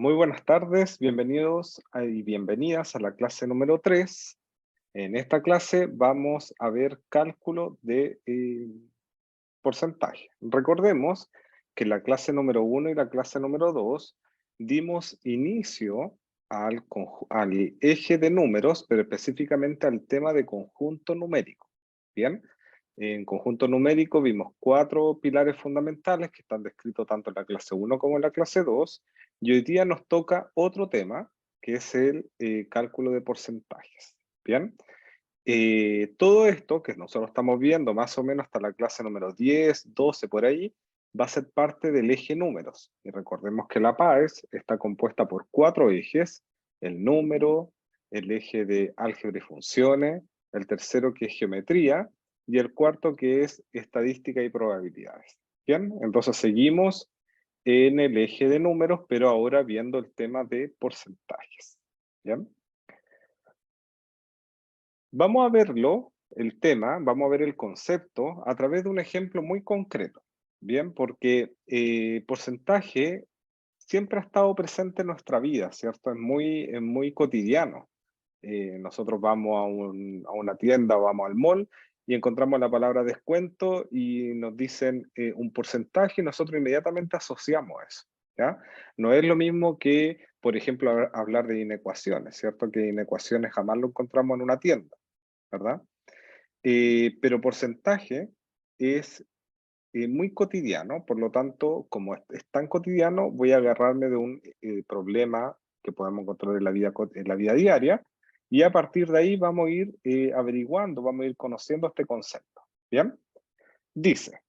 Muy buenas tardes, bienvenidos y bienvenidas a la clase número 3. En esta clase vamos a ver cálculo de porcentaje. Recordemos que la clase número 1 y la clase número 2 dimos inicio al eje de números, pero específicamente al tema de conjunto numérico. Bien, en conjunto numérico vimos 4 pilares fundamentales que están descritos tanto en la clase 1 como en la clase 2, y hoy día nos toca otro tema, que es el cálculo de porcentajes. Bien, todo esto que nosotros estamos viendo más o menos hasta la clase número 10, 12 por ahí, va a ser parte del eje números. Y recordemos que la PAES está compuesta por 4 ejes: el número, el eje de álgebra y funciones, el tercero que es geometría, y el cuarto que es estadística y probabilidades. Bien, entonces seguimos en el eje de números, pero ahora viendo el tema de porcentajes. ¿Bien? Vamos a verlo, el tema, vamos a ver el concepto a través de un ejemplo muy concreto, ¿bien? Porque porcentaje siempre ha estado presente en nuestra vida, ¿cierto? Es muy cotidiano. Nosotros vamos a una tienda o vamos al mall y encontramos la palabra descuento y nos dicen un porcentaje y nosotros inmediatamente asociamos eso, ¿ya? No es lo mismo que, por ejemplo, hablar de inecuaciones, ¿cierto? Que inecuaciones jamás lo encontramos en una tienda, ¿verdad? Pero porcentaje es muy cotidiano, por lo tanto, como es tan cotidiano, voy a agarrarme de un problema que podemos encontrar en en la vida diaria, y a partir de ahí vamos a ir averiguando, vamos a ir conociendo este concepto. ¿Bien? Dice,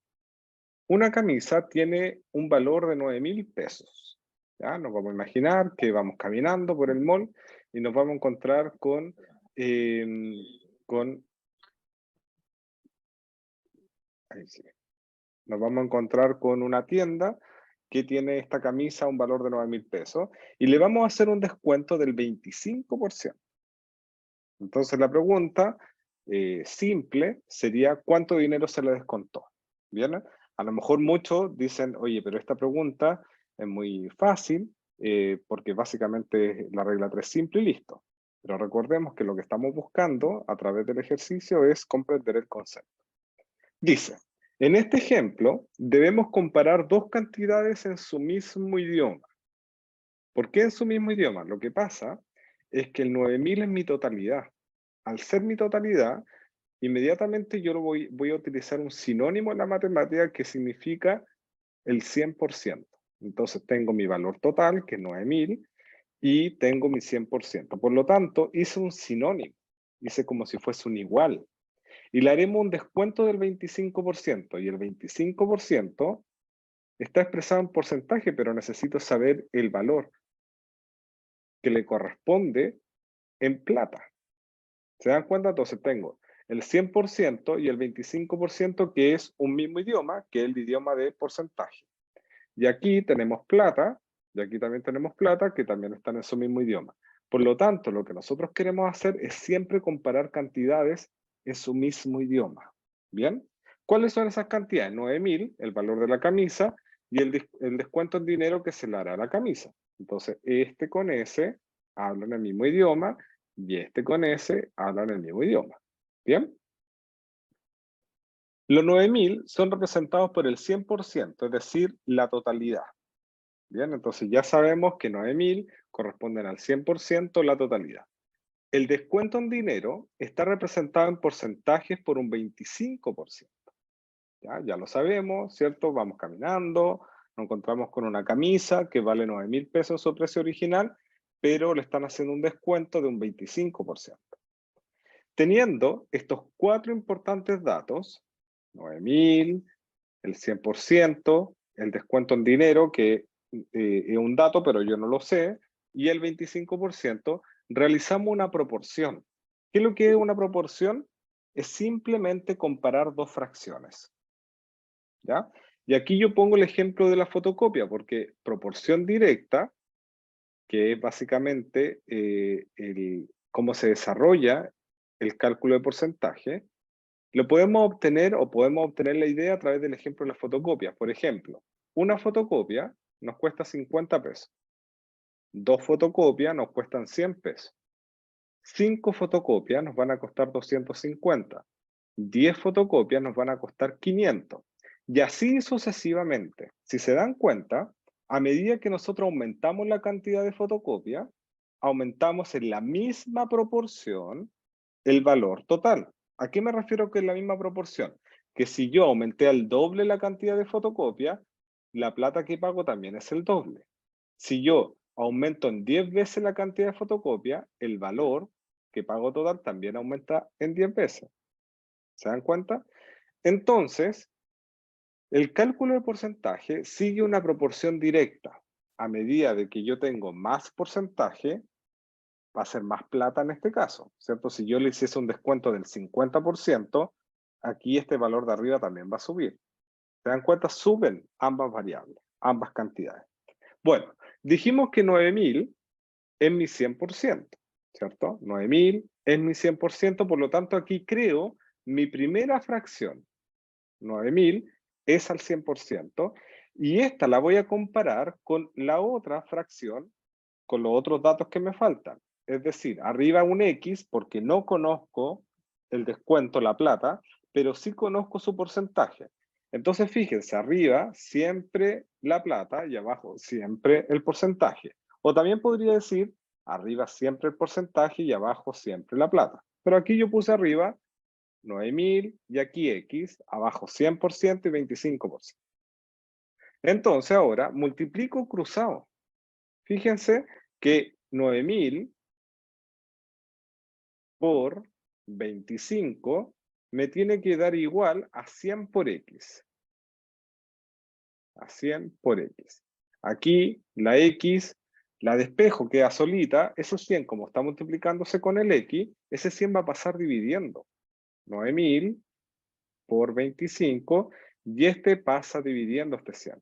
una camisa tiene un valor de 9.000 pesos. ¿Ya? Nos vamos a imaginar que vamos caminando por el mall y nos vamos a encontrar con ahí sí. Nos vamos a encontrar con una tienda que tiene esta camisa a un valor de 9.000 pesos y le vamos a hacer un descuento del 25%. Entonces la pregunta simple sería: ¿cuánto dinero se le descontó? ¿Bien? A lo mejor muchos dicen, oye, pero esta pregunta es muy fácil porque básicamente la regla 3 simple y listo. Pero recordemos que lo que estamos buscando a través del ejercicio es comprender el concepto. Dice, en este ejemplo, debemos comparar dos cantidades en su mismo idioma. ¿Por qué en su mismo idioma? Lo que pasa es que el 9.000 es mi totalidad. Al ser mi totalidad, inmediatamente yo voy a utilizar un sinónimo en la matemática que significa el 100%. Entonces tengo mi valor total, que es 9.000, y tengo mi 100%. Por lo tanto, hice un sinónimo. Hice como si fuese un igual. Y le haremos un descuento del 25%, y el 25% está expresado en porcentaje, pero necesito saber el valor que le corresponde en plata. ¿Se dan cuenta? Entonces tengo el 100% y el 25%, que es un mismo idioma, que es el idioma de porcentaje. Y aquí tenemos plata, y aquí también tenemos plata, que también están en su mismo idioma. Por lo tanto, lo que nosotros queremos hacer es siempre comparar cantidades en su mismo idioma. ¿Bien? ¿Cuáles son esas cantidades? 9.000, el valor de la camisa, y el descuento en dinero que se le hará a la camisa. Entonces, este con ese hablan el mismo idioma, y este con ese hablan el mismo idioma. ¿Bien? Los 9.000 son representados por el 100%, es decir, la totalidad. Bien, entonces ya sabemos que 9.000 corresponden al 100% la totalidad. El descuento en dinero está representado en porcentajes por un 25%. Ya lo sabemos, ¿cierto? Vamos caminando, nos encontramos con una camisa que vale 9.000 pesos su precio original, pero le están haciendo un descuento de un 25%. Teniendo estos 4 importantes datos, 9.000, el 100%, el descuento en dinero, que es un dato, pero yo no lo sé, y el 25%, realizamos una proporción. ¿Qué es lo que es una proporción? Es simplemente comparar dos fracciones, ¿ya? Y aquí yo pongo el ejemplo de la fotocopia, porque proporción directa, que es básicamente cómo se desarrolla el cálculo de porcentaje, lo podemos obtener o podemos obtener la idea a través del ejemplo de las fotocopias. Por ejemplo, una fotocopia nos cuesta 50 pesos. 2 fotocopias nos cuestan 100 pesos. 5 fotocopias nos van a costar 250. 10 fotocopias nos van a costar 500. Y así sucesivamente. Si se dan cuenta, a medida que nosotros aumentamos la cantidad de fotocopias, aumentamos en la misma proporción el valor total. ¿A qué me refiero con la misma proporción? Que si yo aumenté al doble la cantidad de fotocopias, la plata que pago también es el doble. Si yo aumento en 10 veces la cantidad de fotocopias, el valor que pago total también aumenta en 10 veces. ¿Se dan cuenta? Entonces, el cálculo de porcentaje sigue una proporción directa. A medida de que yo tengo más porcentaje, va a ser más plata en este caso, ¿cierto? Si yo le hiciese un descuento del 50%, aquí este valor de arriba también va a subir. ¿Se dan cuenta? Suben ambas variables, ambas cantidades. Bueno, dijimos que 9.000 es mi 100%, ¿cierto? 9.000 es mi 100%, por lo tanto aquí creo mi primera fracción. 9.000 es al 100%, y esta la voy a comparar con la otra fracción, con los otros datos que me faltan. Es decir, arriba un X porque no conozco el descuento, la plata, pero sí conozco su porcentaje. Entonces, fíjense, arriba siempre la plata y abajo siempre el porcentaje. O también podría decir, arriba siempre el porcentaje y abajo siempre la plata. Pero aquí yo puse arriba 9.000 y aquí X, abajo 100% y 25%. Entonces ahora multiplico cruzado. Fíjense que 9.000 por 25 me tiene que dar igual a 100 por X. A 100 por X. Aquí la X, la despejo, queda solita. Esos 100, como está multiplicándose con el X, ese 100 va a pasar dividiendo. 9.000 por 25, y este pasa dividiendo este 100.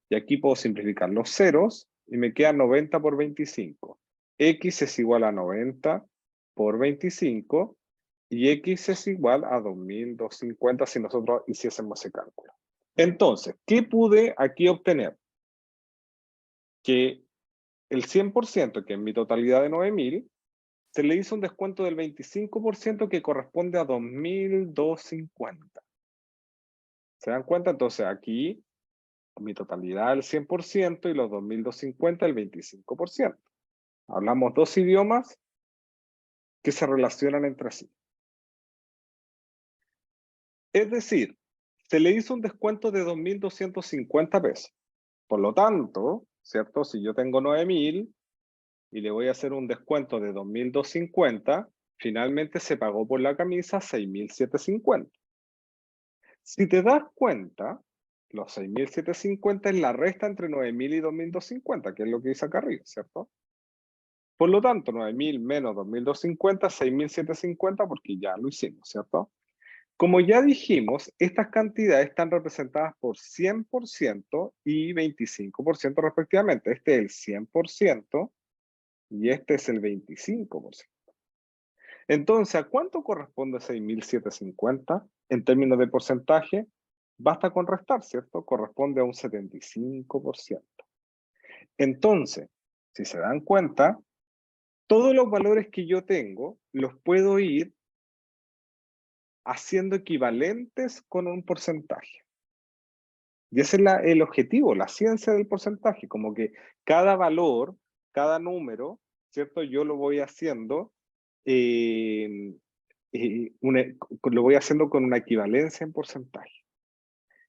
Y aquí puedo simplificar los ceros, y me queda 90 por 25. X es igual a 90 por 25, y X es igual a 2.250 si nosotros hiciésemos ese cálculo. Entonces, ¿qué pude aquí obtener? Que el 100%, que es mi totalidad de 9.000, se le hizo un descuento del 25% que corresponde a 2.250. ¿Se dan cuenta? Entonces aquí mi totalidad el 100% y los 2.250 el 25%. Hablamos dos idiomas que se relacionan entre sí. Es decir, se le hizo un descuento de 2.250 pesos. Por lo tanto, ¿cierto? Si yo tengo 9.000 y le voy a hacer un descuento de 2.250, finalmente se pagó por la camisa 6.750. Si te das cuenta, los 6.750 es la resta entre 9.000 y 2.250, que es lo que dice acá arriba, ¿cierto? Por lo tanto, 9.000 menos 2.250, 6.750, porque ya lo hicimos, ¿cierto? Como ya dijimos, estas cantidades están representadas por 100% y 25% respectivamente. Este es el 100% y este es el 25%. Entonces, ¿a cuánto corresponde 6.750 en términos de porcentaje? Basta con restar, ¿cierto? Corresponde a un 75%. Entonces, si se dan cuenta, todos los valores que yo tengo los puedo ir haciendo equivalentes con un porcentaje. Y ese es el objetivo, la ciencia del porcentaje, como que cada valor, cada número, ¿cierto? Yo lo voy haciendo, eh, lo voy haciendo con una equivalencia en porcentaje.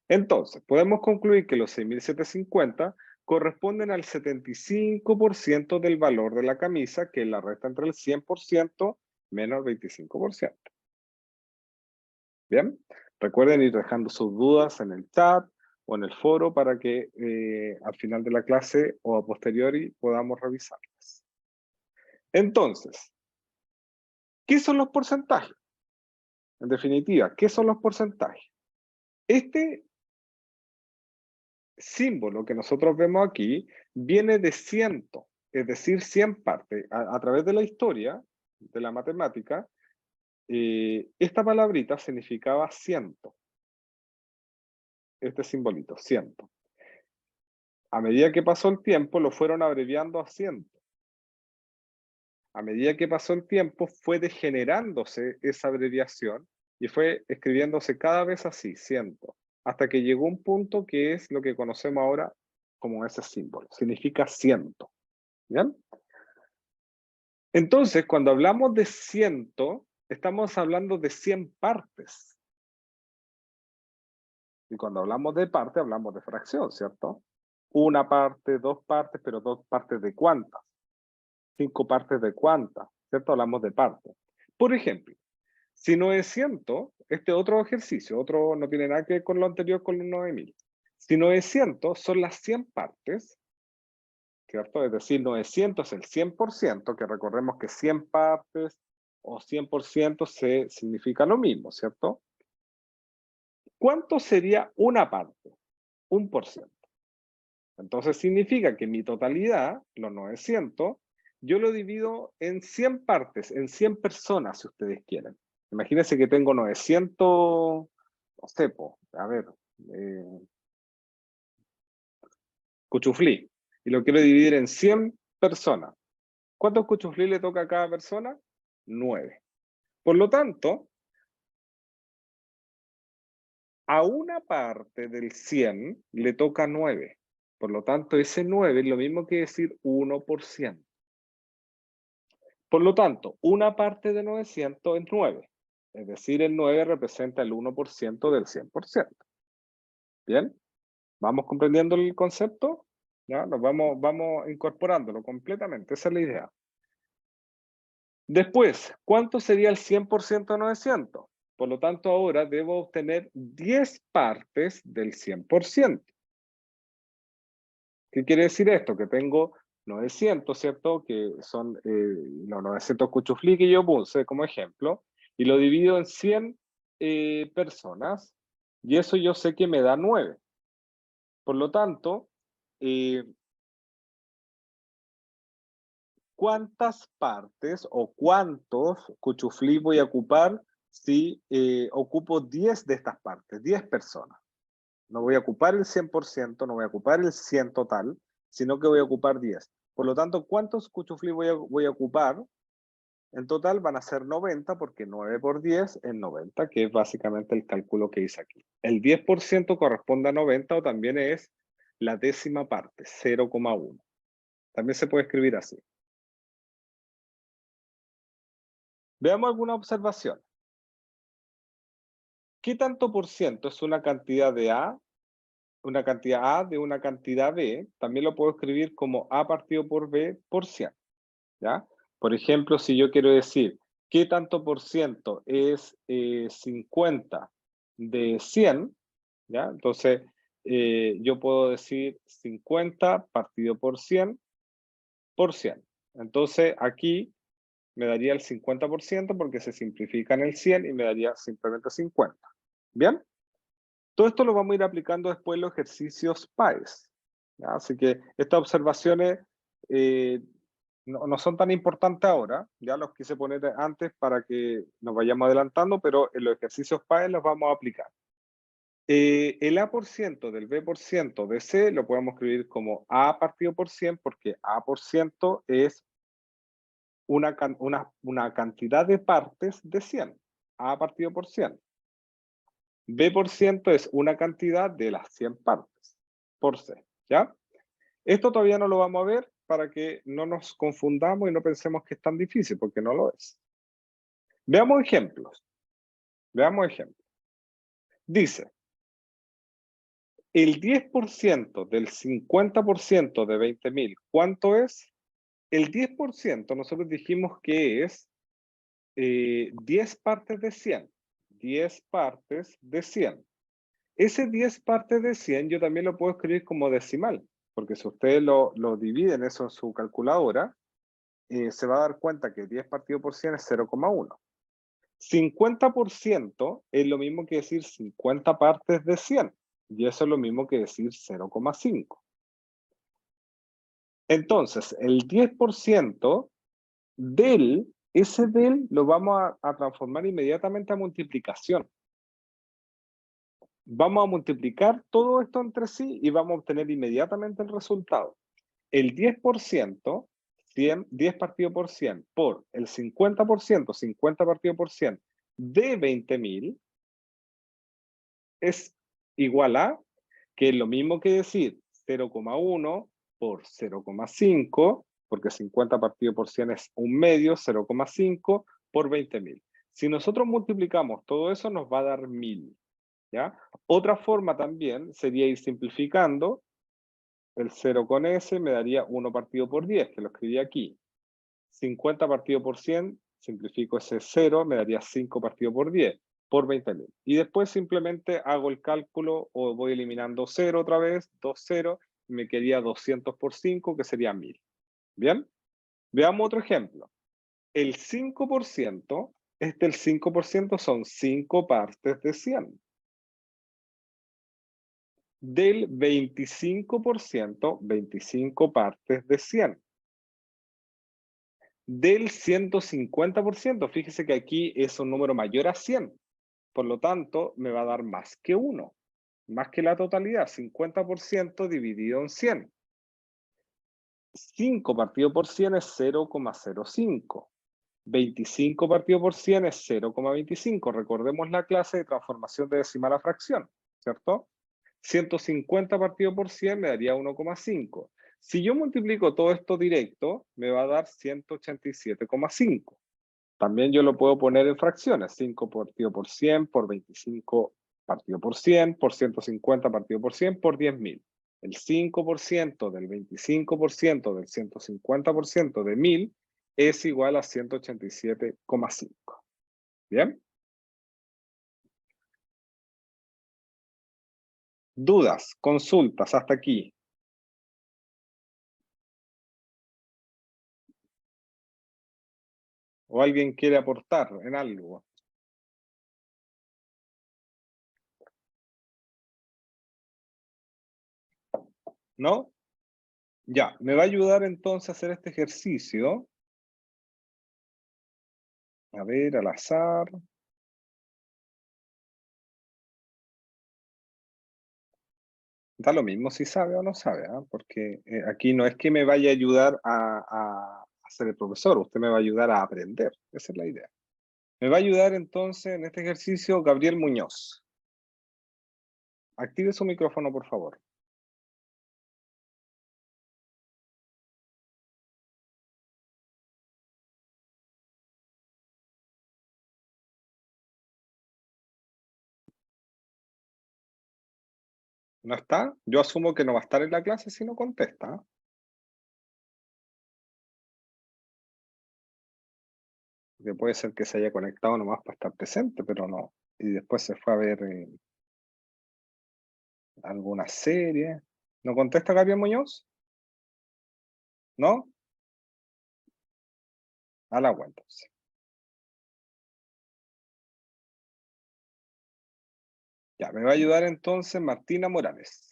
Entonces, podemos concluir que los 6.750 corresponden al 75% del valor de la camisa, que es la resta entre el 100% menos el 25%. Bien, recuerden ir dejando sus dudas en el chat o en el foro para que al final de la clase o a posteriori podamos revisarlas. Entonces, ¿qué son los porcentajes? En definitiva, ¿qué son los porcentajes? Este símbolo que nosotros vemos aquí viene de ciento, es decir, 100 partes. A través de la historia de la matemática, esta palabrita significaba ciento. Este simbolito, ciento. A medida que pasó el tiempo, lo fueron abreviando a ciento. A medida que pasó el tiempo, fue degenerándose esa abreviación y fue escribiéndose cada vez así, ciento, hasta que llegó un punto que es lo que conocemos ahora como ese símbolo. Significa ciento. ¿Bien? Entonces, cuando hablamos de ciento, estamos hablando de 100 partes. Y cuando hablamos de parte, hablamos de fracción, ¿cierto? Una parte, dos partes, pero dos partes de cuántas. 5 partes de cuántas, ¿cierto? Hablamos de partes. Por ejemplo, si 900, este otro ejercicio, otro no tiene nada que ver con lo anterior, con los 9000. Si 900 son las 100 partes, ¿cierto? Es decir, 900 es el 100%, que recordemos que 100 partes o 100% significa lo mismo, ¿cierto? ¿Cuánto sería una parte? 1%. Entonces significa que mi totalidad, los 900, yo lo divido en 100 partes, en 100 personas, si ustedes quieren. Imagínense que tengo 900, no sé, a ver, cuchuflí, y lo quiero dividir en 100 personas. ¿Cuántos cuchuflí le toca a cada persona? 9. Por lo tanto, a una parte del 100 le toca 9. Por lo tanto, ese 9 es lo mismo que decir 1%. Por lo tanto, una parte de 900 es 9. Es decir, el 9 representa el 1% del 100%. ¿Bien? ¿Vamos comprendiendo el concepto? ¿Ya? Vamos incorporándolo completamente. Esa es la idea. Después, ¿cuánto sería el 100% de 900? Por lo tanto, ahora debo obtener 10 partes del 100%. ¿Qué quiere decir esto? Que tengo 900, ¿cierto? Que son los 900 cuchuflí que yo puse como ejemplo, y lo divido en 100 personas, y eso yo sé que me da 9. Por lo tanto, eh, ¿cuántas partes o cuántos cuchuflí voy a ocupar si ocupo 10 de estas partes, 10 personas? No voy a ocupar el 100%, no voy a ocupar el 100 total, sino que voy a ocupar 10. Por lo tanto, ¿cuántos cuchuflí voy a ocupar? En total van a ser 90, porque 9 por 10 es 90, que es básicamente el cálculo que hice aquí. El 10% corresponde a 90 o también es la décima parte, 0,1. También se puede escribir así. Veamos alguna observación. ¿Qué tanto por ciento es una cantidad de A? Una cantidad A de una cantidad B, también lo puedo escribir como A partido por B por 100. ¿Ya? Por ejemplo, si yo quiero decir qué tanto por ciento es 50 de 100, ¿ya? Entonces, yo puedo decir 50 partido por 100 por 100. Entonces, aquí me daría el 50% porque se simplifica en el 100 y me daría simplemente 50. ¿Bien? Todo esto lo vamos a ir aplicando después en los ejercicios PAES. ¿Ya? Así que estas observaciones no son tan importantes ahora, ya los quise poner antes para que nos vayamos adelantando, pero en los ejercicios PAES los vamos a aplicar. El A por ciento del B por ciento de C lo podemos escribir como A partido por 100, porque A por ciento es una cantidad de partes de 100. A partido por 100. B por ciento es una cantidad de las 100 partes por C, ¿ya? Esto todavía no lo vamos a ver para que no nos confundamos y no pensemos que es tan difícil, porque no lo es. Veamos ejemplos. Veamos ejemplos. Dice, el 10% del 50% de 20.000, ¿cuánto es? El 10% nosotros dijimos que es 10 partes de 100. 10 partes de 100. Ese 10 partes de 100 yo también lo puedo escribir como decimal, porque si ustedes lo dividen eso en su calculadora, se va a dar cuenta que 10 partido por 100 es 0,1. 50% es lo mismo que decir 50 partes de 100, y eso es lo mismo que decir 0,5. Entonces, el 10% ese del lo vamos a transformar inmediatamente a multiplicación. Vamos a multiplicar todo esto entre sí y vamos a obtener inmediatamente el resultado. El 10% 10 partido por 100 por el 50%, 50 partido por 100 de 20.000 es igual a, que es lo mismo que decir 0,1 por 0,5, porque 50 partido por 100 es un medio, 0,5 por 20.000. Si nosotros multiplicamos todo eso, nos va a dar 1.000. ¿Ya? Otra forma también sería ir simplificando. El 0 con S me daría 1 partido por 10, que lo escribí aquí. 50 partido por 100, simplifico ese 0, me daría 5 partido por 10, por 20.000. Y después simplemente hago el cálculo o voy eliminando 0 otra vez, 2 0, y me quedaría 200 por 5, que sería 1.000. ¿Bien? Veamos otro ejemplo. El 5%, el 5% son 5 partes de 100. Del 25%, 25 partes de 100. Del 150%, fíjese que aquí es un número mayor a 100. Por lo tanto, me va a dar más que 1. Más que la totalidad, 50% dividido en 100. 5 partido por 100 es 0,05. 25 partido por 100 es 0,25. Recordemos la clase de transformación de decimal a fracción, ¿cierto? 150 partido por 100 me daría 1,5. Si yo multiplico todo esto directo, me va a dar 187,5. También yo lo puedo poner en fracciones. 5 partido por 100, por 25 partido por 100, por 150 partido por 100, por 10.000. El 5% del 25% del 150% de 1.000 es igual a 187,5. ¿Bien? Dudas, consultas, hasta aquí. ¿O alguien quiere aportar en algo? ¿No? Ya, me va a ayudar entonces a hacer este ejercicio. A ver, al azar. Da lo mismo si sabe o no sabe, ¿ah? Porque aquí no es que me vaya a ayudar a ser el profesor, usted me va a ayudar a aprender. Esa es la idea. Me va a ayudar entonces en este ejercicio Gabriel Muñoz. Active su micrófono, por favor. ¿No está? Yo asumo que no va a estar en la clase si no contesta, ¿ah? Que puede ser que se haya conectado nomás para estar presente, pero no. Y después se fue a ver alguna serie. ¿No contesta Gabriel Muñoz? ¿No? A la agua entonces. Ya, me va a ayudar entonces Martina Morales.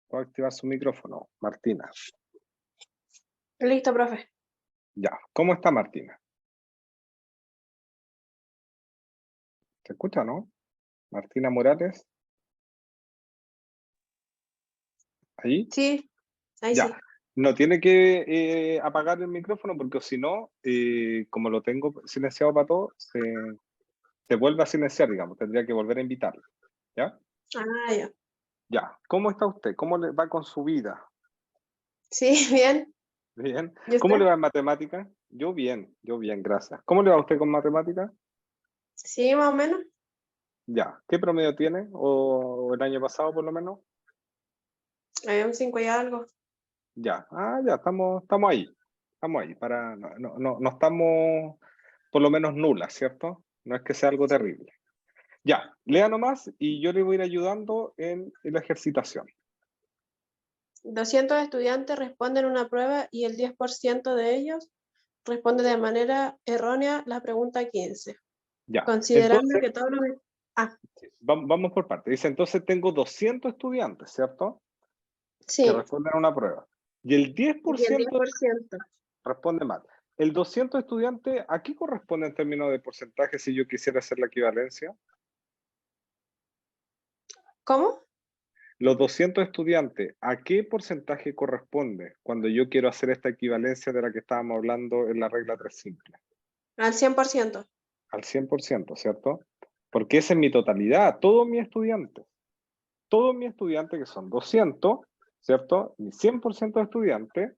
Voy a activar su micrófono, Martina. Listo, profe. Ya, ¿cómo está Martina? ¿Se escucha, no? Martina Morales. ¿Ahí? Sí, ahí Ya. sí. No tiene que apagar el micrófono porque si no, como lo tengo silenciado para todo, se vuelve a silenciar, digamos. Tendría que volver a invitarlo. ¿Ya? Ah, ya. Ya. ¿Cómo está usted? ¿Cómo le va con su vida? Sí, bien. ¿Bien? ¿Y ¿Cómo le usted? va en matemáticas? Yo bien, gracias. ¿Cómo le va a usted con matemáticas? Sí, más o menos. Ya. ¿Qué promedio tiene? ¿O el año pasado por lo menos? Un 5 y algo. Ya. Ah, ya, estamos ahí. Estamos ahí. No estamos por lo menos nulas, ¿cierto? No es que sea algo terrible. Ya, lea nomás y yo le voy a ir ayudando en la ejercitación. 200 estudiantes responden una prueba y el 10% de ellos responde de manera errónea la pregunta 15. Ya. Considerando Entonces, que todos los... Ah, vamos por partes. Dice, entonces tengo 200 estudiantes, ¿cierto? Que sí. responden a una prueba. Y el Y el 10% 10%. responde mal. ¿El 200 estudiantes a qué corresponde en términos de porcentaje si yo quisiera hacer la equivalencia? ¿Cómo? los 200 estudiantes, ¿a qué porcentaje corresponde cuando yo quiero hacer esta equivalencia de la que estábamos hablando en la regla 3 simple? Al 100%. Al 100%, ¿cierto? Porque esa es mi totalidad, todos mis estudiantes que son 200, ¿cierto? Mi 100% de estudiantes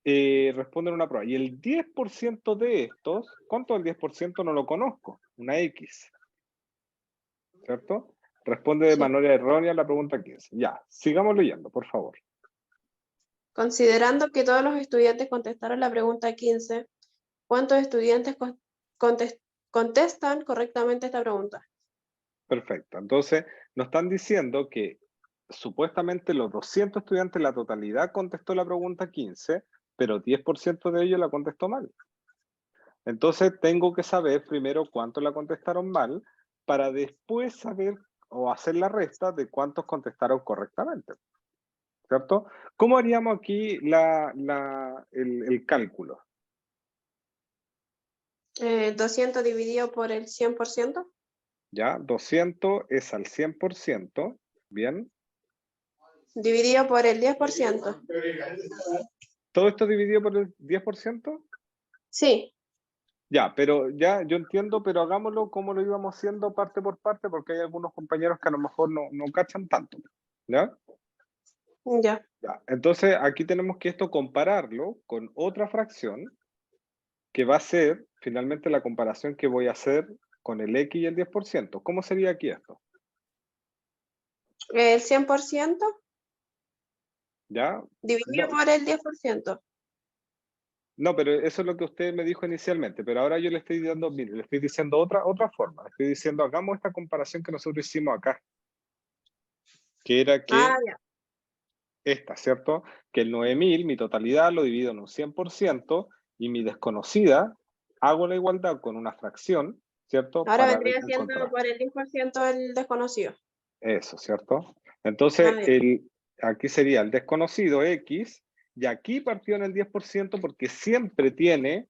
responden una prueba. Y el 10% de estos, ¿cuánto del 10%? No lo conozco, una X, ¿cierto? Responde de Sí. manera errónea la pregunta 15. Ya, sigamos leyendo, por favor. Considerando que todos los estudiantes contestaron la pregunta 15, ¿cuántos estudiantes contestan correctamente esta pregunta? Perfecto. Entonces, nos están diciendo que supuestamente los 200 estudiantes, la totalidad contestó la pregunta 15, pero 10% de ellos la contestó mal. Entonces, tengo que saber primero cuántos la contestaron mal para después saber o hacer la resta de cuántos contestaron correctamente. ¿Cierto? ¿Cómo haríamos aquí el cálculo? 200 dividido por el 100%. ¿Ya? 200 es al 100%. Bien. Dividido por el 10%. ¿Todo esto dividido por el 10%? Sí. Ya, pero ya yo entiendo, pero hagámoslo como lo íbamos haciendo parte por parte, porque hay algunos compañeros que a lo mejor no cachan tanto. ¿Ya? Ya. Ya. Entonces, aquí tenemos que esto compararlo con otra fracción, que va a ser finalmente la comparación que voy a hacer con el X y el 10%. ¿Cómo sería aquí esto? El 100% ¿Ya? dividido No, por el 10%. no, pero eso es lo que usted me dijo inicialmente, pero ahora yo le estoy dando, mire, le estoy diciendo otra forma. Le estoy diciendo, hagamos esta comparación que nosotros hicimos acá, que era Ah, que ya. esta, ¿cierto? Que el 9000, mi totalidad, lo divido en un 100% y mi desconocida, hago la igualdad con una fracción, ¿cierto? Ahora Para vendría siendo encontrar por el 10% el desconocido. eso, ¿cierto? Entonces, Ah, ya. aquí sería el desconocido X, y aquí partió en el 10% porque siempre tiene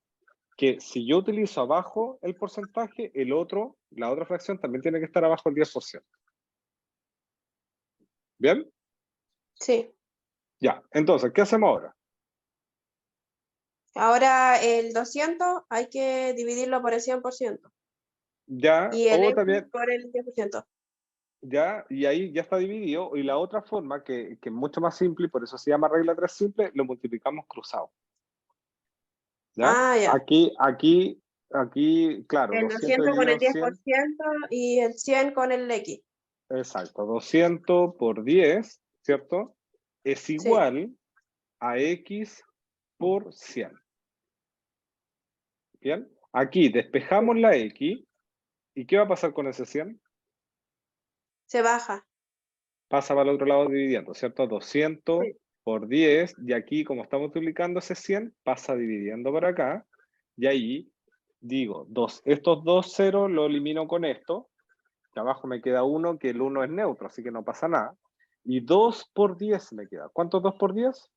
que, si yo utilizo abajo el porcentaje, la otra fracción también tiene que estar abajo el 10%. ¿Bien? Sí. Ya, entonces, ¿qué hacemos ahora? Ahora el 200 hay que dividirlo por el 100%. Ya, Y el o X también, por el 10%. ya, y ahí ya está dividido, y la otra forma, que es mucho más simple, y por eso se llama regla 3 simple, lo multiplicamos cruzado. ¿Ya? Ah, ya. Aquí, claro, El 200 200 con dividido el en 100, 10% y el 100 con el X. exacto, 200 por 10, ¿cierto? Es Sí. igual a X por 100. ¿Bien? Aquí despejamos la X, ¿y qué va a pasar con ese 100? Se baja. Pasa para el otro lado dividiendo, ¿cierto? 200 Sí. por 10, y aquí, como estamos multiplicando ese 100, pasa dividiendo por acá, y ahí digo, estos dos ceros lo elimino con esto, que abajo me queda 1, que el 1 es neutro, así que no pasa nada, y 2 por 10 me queda. ¿Cuánto es 2 por 10?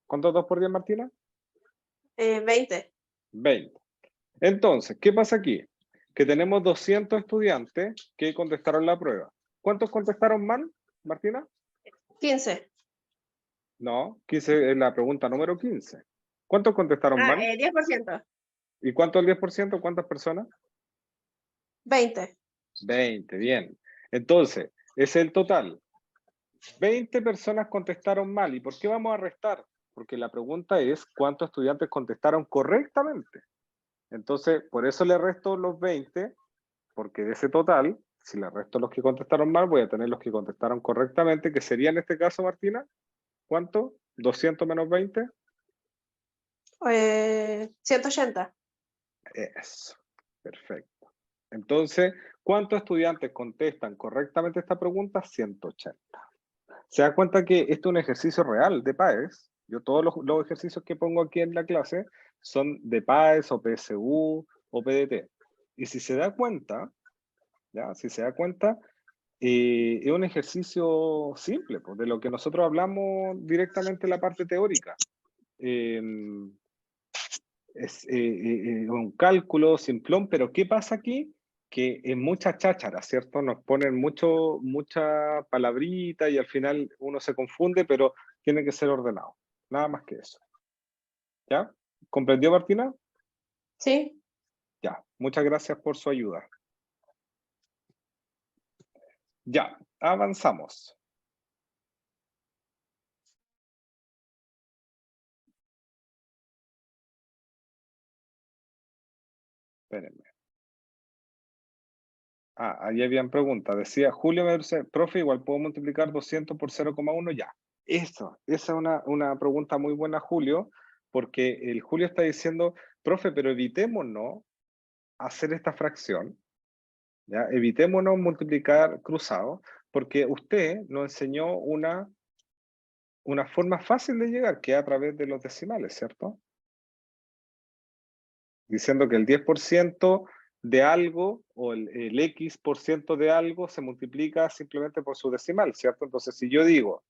¿Cuánto es 2 por 10, Martina? 20. 20. Entonces, ¿qué pasa aquí? Que tenemos 200 estudiantes que contestaron la prueba. ¿Cuántos contestaron mal, Martina? 15. No, 15 es la pregunta número 15. ¿Cuántos contestaron Ah, mal? 10%. ¿Y cuánto el 10%? ¿Cuántas personas? 20. 20, bien. Entonces, es el total. 20 personas contestaron mal. ¿Y por qué vamos a restar? Porque la pregunta es cuántos estudiantes contestaron correctamente. Entonces, por eso le resto los 20, porque de ese total, si le resto los que contestaron mal, voy a tener los que contestaron correctamente, que sería en este caso, Martina, ¿cuánto? ¿200 menos 20? 180. Eso, perfecto. Entonces, ¿cuántos estudiantes contestan correctamente esta pregunta? 180. ¿Se da cuenta que esto es un ejercicio real de PAES? Yo todos los ejercicios que pongo aquí en la clase son de PAES o PSU o PDT. Y si se da cuenta, ¿ya? Si se da cuenta, es un ejercicio simple, pues, de lo que nosotros hablamos directamente en la parte teórica. Eh, es un cálculo simplón, pero ¿qué pasa aquí? que es mucha cháchara, ¿cierto? Nos ponen mucha palabrita y al final uno se confunde, pero tiene que ser ordenado. Nada más que eso. ¿Ya? ¿Comprendió, Martina? Sí, Ya. Muchas gracias por su ayuda. Ya, avanzamos. Espérenme. Ahí habían preguntas. Decía, Julio me dice, profe, igual puedo multiplicar 200 por 0,1 ya. Esa es una pregunta muy buena, Julio, porque el Julio está diciendo, profe, pero evitémonos hacer esta fracción, ¿ya? Evitémonos multiplicar cruzado, porque usted nos enseñó una forma fácil de llegar, que es a través de los decimales, ¿cierto? Diciendo que el 10% de algo o el X% de algo se multiplica simplemente por su decimal, ¿cierto? Entonces, si yo digo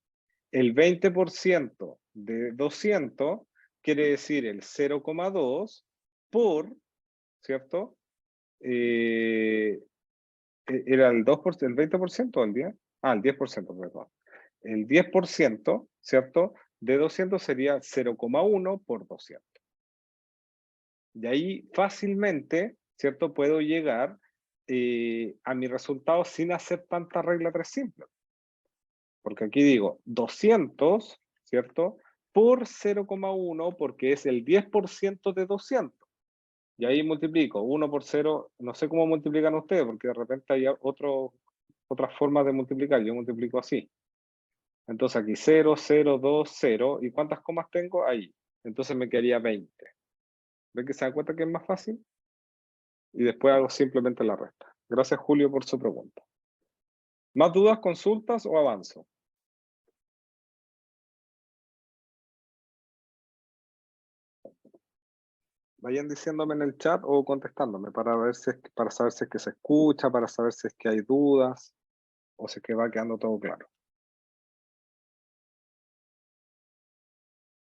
el 20% de 200, quiere decir el 0,2 por, ¿cierto? ¿Era el 2%, el 20% o el 10%? El 10%, perdón. El 10%, ¿cierto? De 200 sería 0,1 por 200. De ahí fácilmente, ¿cierto? Puedo llegar a mi resultado sin hacer tanta regla 3 simple. Porque aquí digo 200, ¿cierto? Por 0,1 porque es el 10% de 200. Y ahí multiplico 1 por 0, no sé cómo multiplican ustedes, porque de repente hay otras formas de multiplicar, yo multiplico así. Entonces aquí 0, 0, 2, 0, ¿y cuántas comas tengo? Ahí. Entonces me quedaría 20. ¿Ven que se dan cuenta que es más fácil? Y después hago simplemente la resta. Gracias, Julio, por su pregunta. ¿Más dudas, consultas o avanzo? Vayan diciéndome en el chat o contestándome para saber si es que se escucha, para saber si es que hay dudas o si es que va quedando todo claro.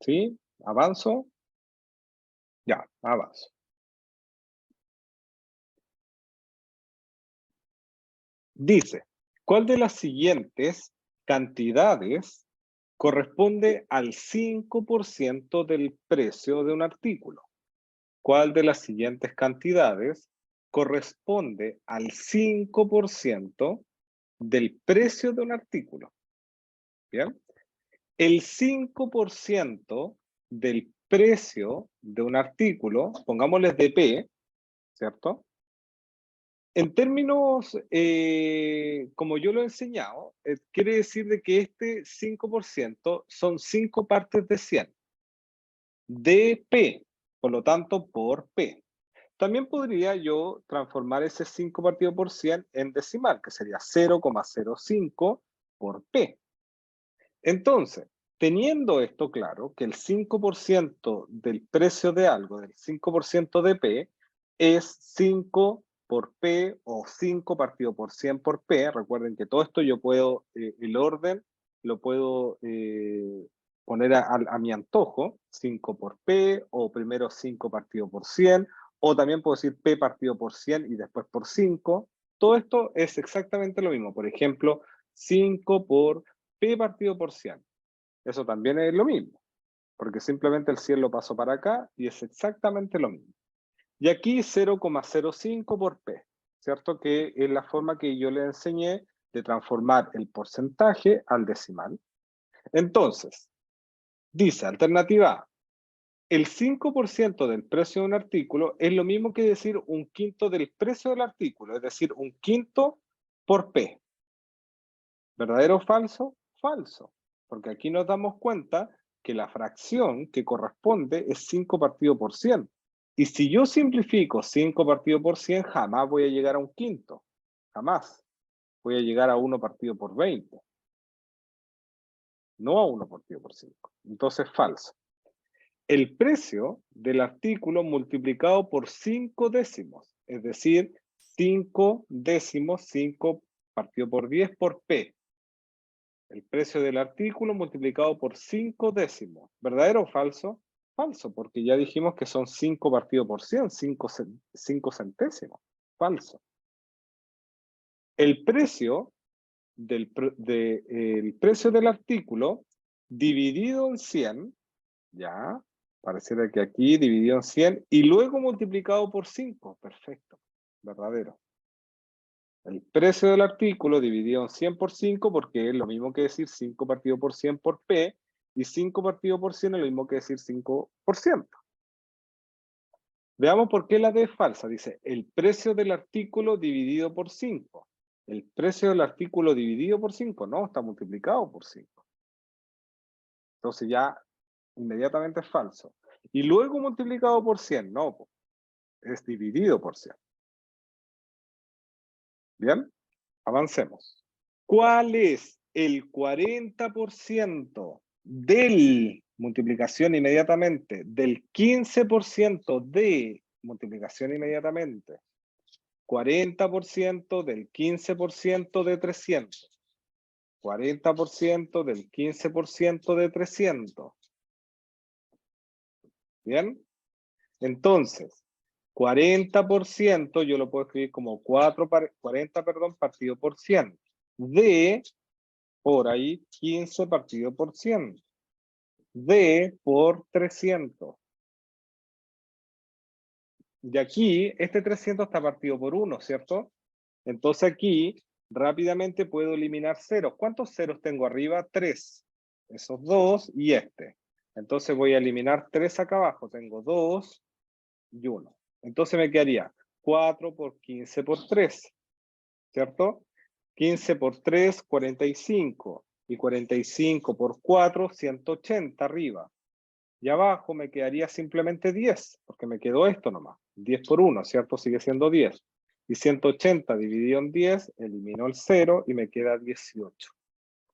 ¿Sí? ¿Avanzo? Ya, avanzo. Dice, ¿cuál de las siguientes cantidades corresponde al 5% del precio de un artículo? ¿Cuál de las siguientes cantidades corresponde al 5% del precio de un artículo? ¿Bien? El 5% del precio de un artículo, pongámosles de P, ¿cierto? En términos, como yo lo he enseñado, quiere decir de que este 5% son 5 partes de 100 de P, por lo tanto, por P. También podría yo transformar ese 5 partido por 100 en decimal, que sería 0,05 por P. Entonces, teniendo esto claro, que el 5% del precio de algo, del 5% de P, es 5 por P o 5 partido por 100 por P. Recuerden que todo esto yo puedo, el orden, lo puedo poner a mi antojo, 5 por P, o primero 5 partido por 100, o también puedo decir P partido por 100 y después por 5. Todo esto es exactamente lo mismo. Por ejemplo, 5 por P partido por 100. Eso también es lo mismo, porque simplemente el 100 lo paso para acá y es exactamente lo mismo. Y aquí 0,05 por P, ¿cierto? Que es la forma que yo le enseñé de transformar el porcentaje al decimal. Entonces, dice alternativa A, el 5% del precio de un artículo es lo mismo que decir un quinto del precio del artículo, es decir, un quinto por P. ¿Verdadero o falso? Falso. Porque aquí nos damos cuenta que la fracción que corresponde es 5 partido por 100. Y si yo simplifico 5 partido por 100, jamás voy a llegar a un quinto. Jamás. Voy a llegar a 1 partido por 20. No a 1 partido por 5. Entonces, falso. El precio del artículo multiplicado por 5 décimos. Es decir, 5 décimos, 5 partido por 10 por P. El precio del artículo multiplicado por 5 décimos. ¿Verdadero o falso? Falso, porque ya dijimos que son 5 partido por 100, 5 centésimos. Falso. el precio el precio del artículo dividido en 100, ya, pareciera que aquí dividido en 100, y luego multiplicado por 5, perfecto, verdadero. El precio del artículo dividido en 100 por 5, porque es lo mismo que decir 5 partido por 100 por P, y 5 partido por 100 es lo mismo que decir 5%. Veamos por qué la D es falsa. Dice, el precio del artículo dividido por 5. El precio del artículo dividido por 5, no, está multiplicado por 5. Entonces ya inmediatamente es falso. Y luego multiplicado por 100, no, es dividido por 100. Bien, avancemos. ¿Cuál es el 40% del multiplicación inmediatamente, del 15% de multiplicación inmediatamente? 40% del 15% de 300. 40% del 15% de 300. ¿Bien? Entonces, 40% yo lo puedo escribir como 40, partido por 100. De, por ahí, 15 partido por 100. De por 300. Y aquí, este 300 está partido por 1, ¿cierto? Entonces aquí, rápidamente puedo eliminar ceros. ¿Cuántos ceros tengo arriba? 3. Esos 2 y este. Entonces voy a eliminar 3 acá abajo. Tengo 2 y 1. Entonces me quedaría 4 por 15 por 3. ¿Cierto? 15 por 3, 45. Y 45 por 4, 180 arriba. Y abajo me quedaría simplemente 10, porque me quedó esto nomás. 10 por 1, ¿cierto? Sigue siendo 10. Y 180 dividido en 10, elimino el 0 y me queda 18.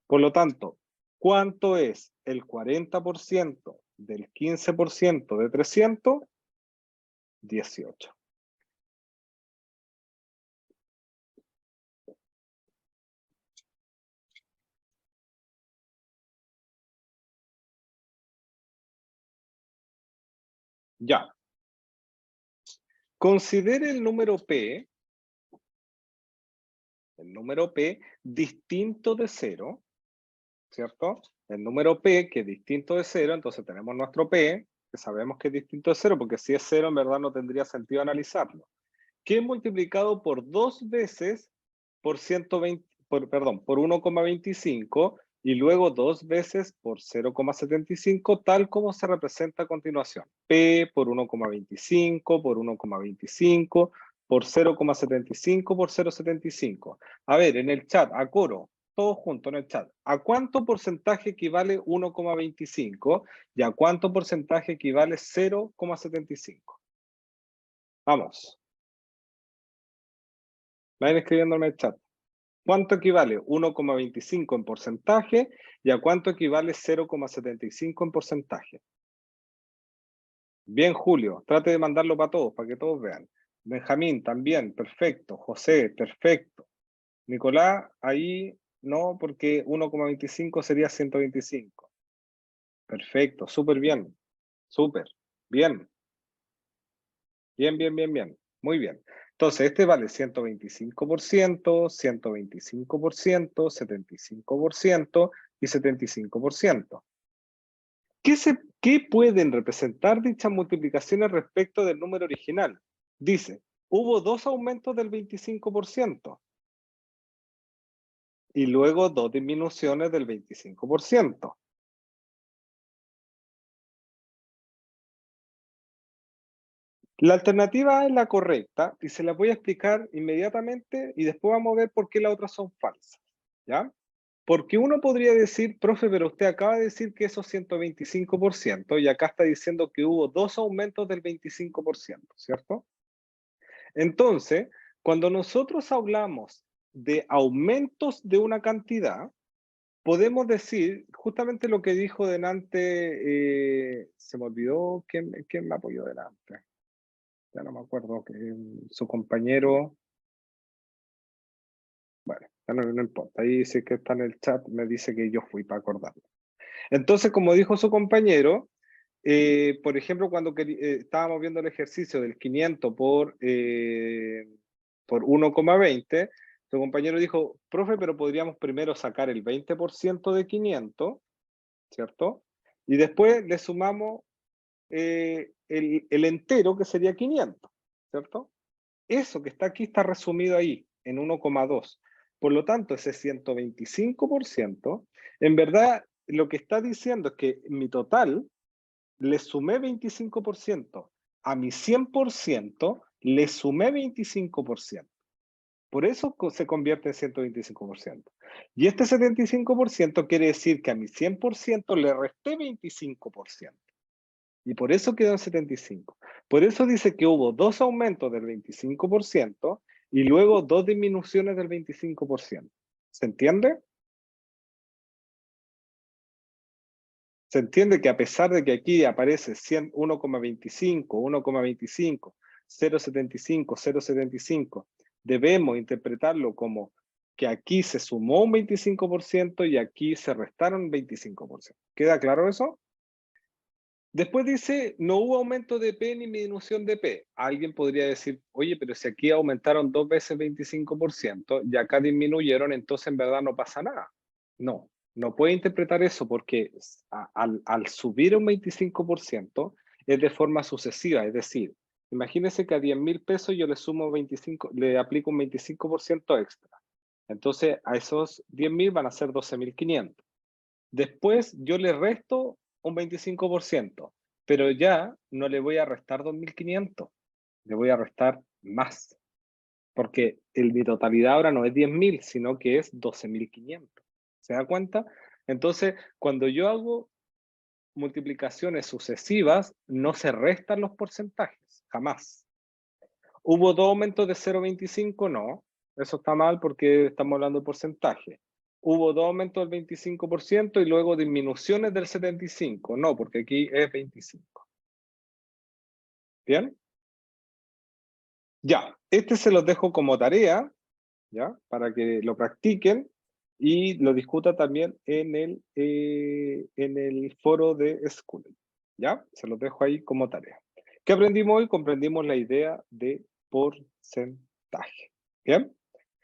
Por lo tanto, ¿cuánto es el 40% del 15% de 300? 18. Ya. Considere el número P distinto de 0, ¿cierto? El número P que es distinto de 0, entonces tenemos nuestro P, que sabemos que es distinto de 0, porque si es 0 en verdad no tendría sentido analizarlo. Que es multiplicado por 2 veces por 1,25 y luego 2 veces por 0,75, tal como se representa a continuación. P por 1,25 por 1,25 por 0,75 por 0,75. A ver, en el chat, a coro, todos juntos en el chat. ¿A cuánto porcentaje equivale 1,25 y a cuánto porcentaje equivale 0,75? Vamos. Vayan escribiéndome en el chat. ¿Cuánto equivale 1,25 en porcentaje y a cuánto equivale 0,75 en porcentaje? Bien, Julio, trate de mandarlo para todos, para que todos vean. Benjamín, también, perfecto. José, perfecto. Nicolás, ahí no, porque 1,25 sería 125. Perfecto, súper bien. Súper, bien. Bien, bien, bien, bien. Muy bien. Entonces, este vale 125%, 125%, 75% y 75%. ¿Qué pueden representar dichas multiplicaciones respecto del número original? Dice, hubo 2 aumentos del 25% y luego 2 disminuciones del 25%. La alternativa A es la correcta y se la voy a explicar inmediatamente y después vamos a ver por qué las otras son falsas. ¿Ya? Porque uno podría decir, profe, pero usted acaba de decir que eso es 125% y acá está diciendo que hubo 2 aumentos del 25%, ¿cierto? Entonces, cuando nosotros hablamos de aumentos de una cantidad, podemos decir justamente lo que dijo delante, se me olvidó quién me apoyó delante. Ya no me acuerdo, que su compañero, bueno, no importa, ahí dice que está en el chat, me dice que yo fui para acordarlo. Entonces, como dijo su compañero, por ejemplo, cuando estábamos viendo el ejercicio del 500 por 1,20, Su compañero dijo, profe, pero podríamos primero sacar el 20% de 500, ¿cierto? Y después le sumamos el entero, que sería 500, ¿cierto? Eso que está aquí está resumido ahí, en 1,2. Por lo tanto, ese 125%, en verdad, lo que está diciendo es que mi total le sumé 25%. A mi 100% le sumé 25%. Por eso se convierte en 125%. Y este 75% quiere decir que a mi 100% le resté 25%. Y por eso quedó en 75. Por eso dice que hubo 2 aumentos del 25% y luego 2 disminuciones del 25%. ¿Se entiende? Se entiende que a pesar de que aquí aparece 1,25, 1,25, 0,75, 0,75, debemos interpretarlo como que aquí se sumó un 25% y aquí se restaron un 25%. ¿Queda claro eso? Después dice, no hubo aumento de P ni disminución de P. Alguien podría decir, oye, pero si aquí aumentaron 2 veces 25% y acá disminuyeron, entonces en verdad no pasa nada. No, no puede interpretar eso porque al subir un 25% es de forma sucesiva. Es decir, imagínense que a 10.000 pesos yo le sumo 25, le aplico un 25% extra. Entonces a esos 10.000 van a ser 12.500. Después yo le resto un 25%, pero ya no le voy a restar 2.500, le voy a restar más, porque mi totalidad ahora no es 10.000, sino que es 12.500. ¿Se da cuenta? Entonces, cuando yo hago multiplicaciones sucesivas, no se restan los porcentajes, jamás. ¿Hubo 2 aumentos de 0,25? No, eso está mal porque estamos hablando de porcentaje. ¿Hubo 2 aumentos del 25% y luego disminuciones del 75%? No, porque aquí es 25. ¿Bien? Ya, este se los dejo como tarea, ¿ya? Para que lo practiquen y lo discuta también en el foro de School. ¿Ya? Se los dejo ahí como tarea. ¿Qué aprendimos hoy? Comprendimos la idea de porcentaje. ¿Bien?